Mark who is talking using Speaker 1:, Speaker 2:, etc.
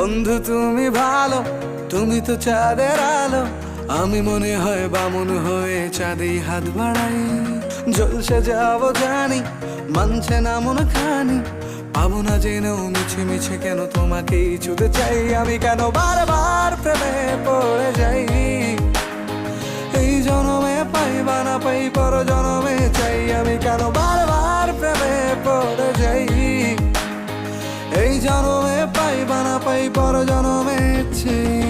Speaker 1: বন্ধু তুমি ভালো, তুমি তো চাঁদের আলো। আমি মনে হয় বামুন হয়ে চাঁদে হাত বাড়াই। জলসে যাবো জানি, মানছে না মন খানি। পাবো না জেনেও মিছে মিছে কেন তোমাকেই ছুতে চাই। আমি কেন বারবার প্রেমে পড়ে যাই। এই জনমে পাই বা না পাই, পর জনমে চাই। আমি কেন বারবার প্রেমে পড়ে যাই। এই জনমে পাই বা না পাই, পর জনমে চাই।